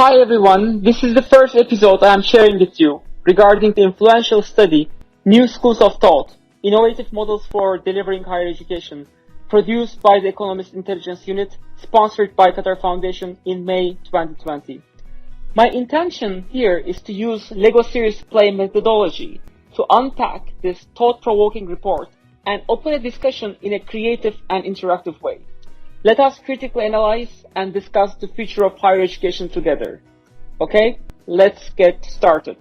Hi everyone, this is the first episode I am sharing with you regarding the influential study, New Schools of Thought, Innovative Models for Delivering Higher Education, produced by the Economist Intelligence Unit, sponsored by Qatar Foundation in May 2020. My intention here is to use LEGO series play methodology to unpack this thought-provoking report and open a discussion in a creative and interactive way. Let us critically analyze and discuss the future of higher education together. Okay, let's get started.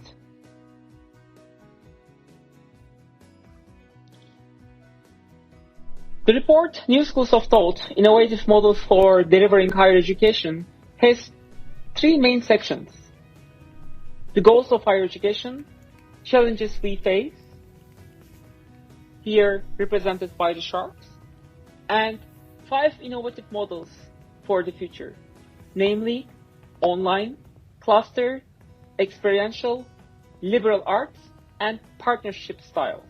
The report, New Schools of Thought, Innovative Models for Delivering Higher Education, has three main sections. The goals of higher education, challenges we face, here represented by the sharks, and 5 innovative models for the future, namely online, cluster, experiential, liberal arts, and partnership styles.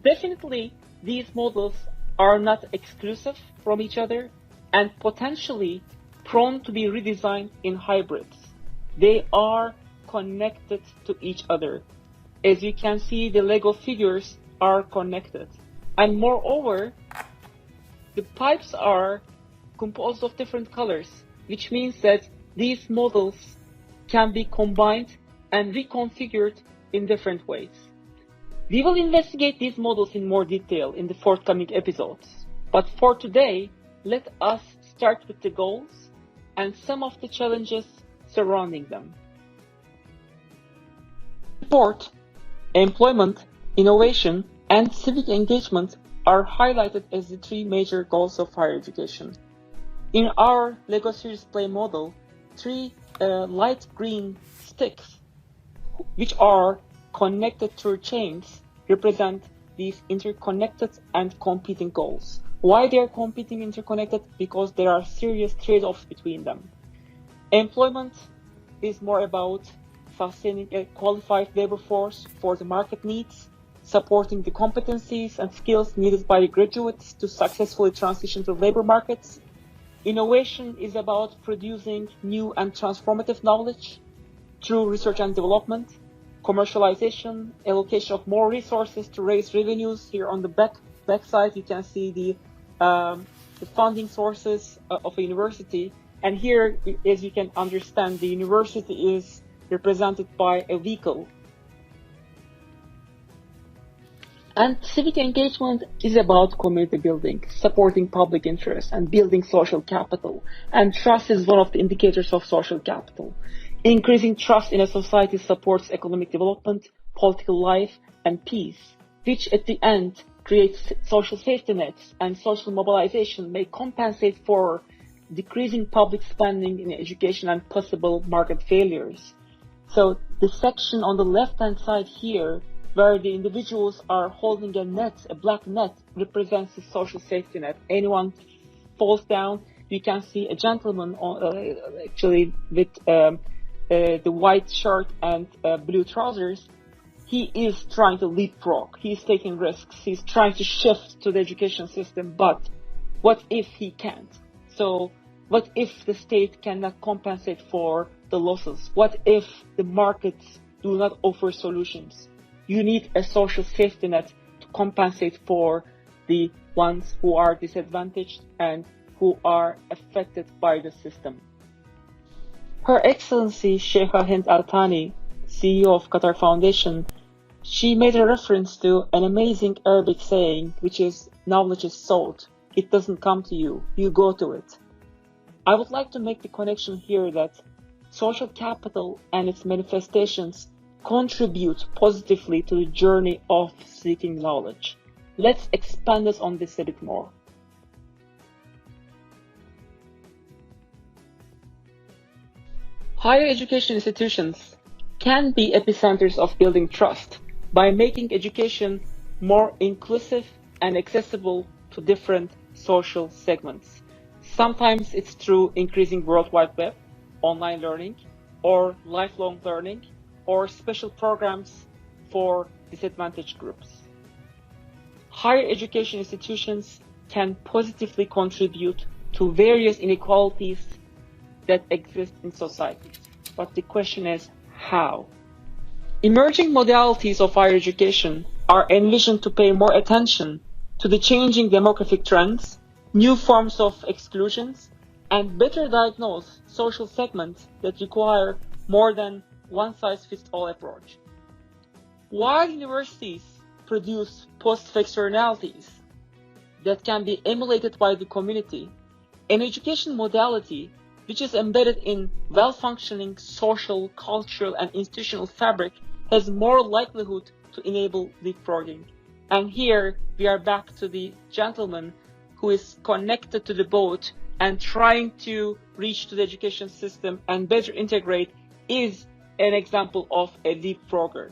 Definitely, these models are not exclusive from each other and potentially prone to be redesigned in hybrids. They are connected to each other. As you can see, the Lego figures are connected. And moreover, the pipes are composed of different colors, which means that these models can be combined and reconfigured in different ways. We will investigate these models in more detail in the forthcoming episodes. But for today, let us start with the goals and some of the challenges surrounding them. Support, employment, innovation, and civic engagement are highlighted as the 3 major goals of higher education. In our LEGO series play model, 3 light green sticks, which are connected through chains, represent these interconnected and competing goals. Why they are competing interconnected? Because there are serious trade-offs between them. Employment is more about sustaining a qualified labor force for the market needs, supporting the competencies and skills needed by graduates to successfully transition to labor markets. Innovation is about producing new and transformative knowledge through research and development, commercialization, allocation of more resources to raise revenues. Here on the back side, you can see the funding sources of a university. And here, as you can understand, the university is represented by a vehicle. And civic engagement is about community building, supporting public interest, and building social capital. And trust is one of the indicators of social capital. Increasing trust in a society supports economic development, political life, and peace, which at the end creates social safety nets, and social mobilization may compensate for decreasing public spending in education and possible market failures. So the section on the left-hand side here, where the individuals are holding a net, a black net, represents the social safety net. Anyone falls down, you can see a gentleman actually with the white shirt and blue trousers. He is trying to leapfrog. He's taking risks. He's trying to shift to the education system. But what if he can't? So what if the state cannot compensate for the losses? What if the markets do not offer solutions? You need a social safety net to compensate for the ones who are disadvantaged and who are affected by the system. Her Excellency Sheikha Hind Al Thani, CEO of Qatar Foundation, she made a reference to an amazing Arabic saying, which is, knowledge is sought. It doesn't come to you, you go to it. I would like to make the connection here that social capital and its manifestations contribute positively to the journey of seeking knowledge. Let's expand on this a bit more. Higher education institutions can be epicenters of building trust by making education more inclusive and accessible to different social segments. Sometimes it's through increasing World Wide Web, online learning, or lifelong learning, or special programs for disadvantaged groups. Higher education institutions can positively contribute to various inequalities that exist in societies. But the question is, how? Emerging modalities of higher education are envisioned to pay more attention to the changing demographic trends, new forms of exclusions, and better diagnose social segments that require more than one-size-fits-all approach. While universities produce post-externalities that can be emulated by the community, an education modality which is embedded in well-functioning social, cultural, and institutional fabric has more likelihood to enable leapfrogging. And here we are back to the gentleman who is connected to the boat and trying to reach to the education system and better integrate is an example of a leapfrogger.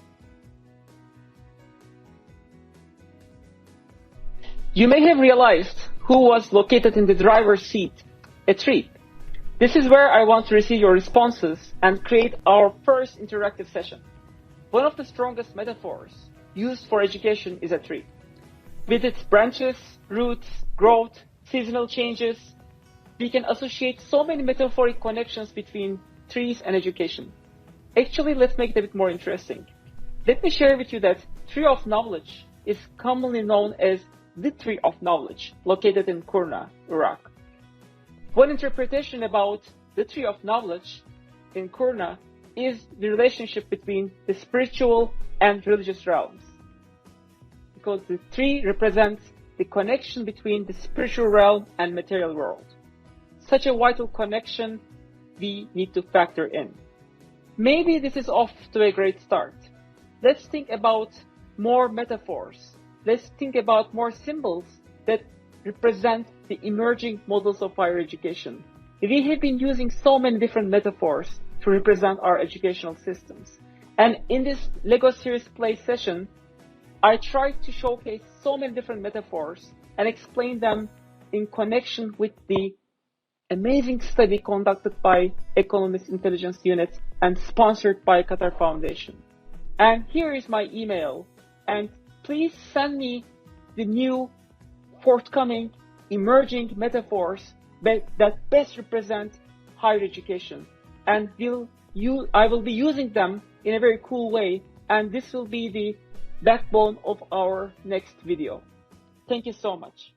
You may have realized who was located in the driver's seat, a tree. This is where I want to receive your responses and create our first interactive session. One of the strongest metaphors used for education is a tree. With its branches, roots, growth, seasonal changes, we can associate so many metaphoric connections between trees and education. Actually, let's make it a bit more interesting. Let me share with you that tree of knowledge is commonly known as the tree of knowledge, located in Kurna, Iraq. One interpretation about the tree of knowledge in Kurna is the relationship between the spiritual and religious realms. Because the tree represents the connection between the spiritual realm and material world. Such a vital connection we need to factor in. Maybe this is off to a great start. Let's think about more metaphors. Let's think about more symbols that represent the emerging models of higher education. We have been using so many different metaphors to represent our educational systems. And in this LEGO series play session, I tried to showcase so many different metaphors and explain them in connection with the amazing study conducted by Economist Intelligence Unit and sponsored by Qatar Foundation. And here is my email, and please send me the new forthcoming emerging metaphors that best represent higher education. And I will be using them in a very cool way, and this will be the backbone of our next video. Thank you so much.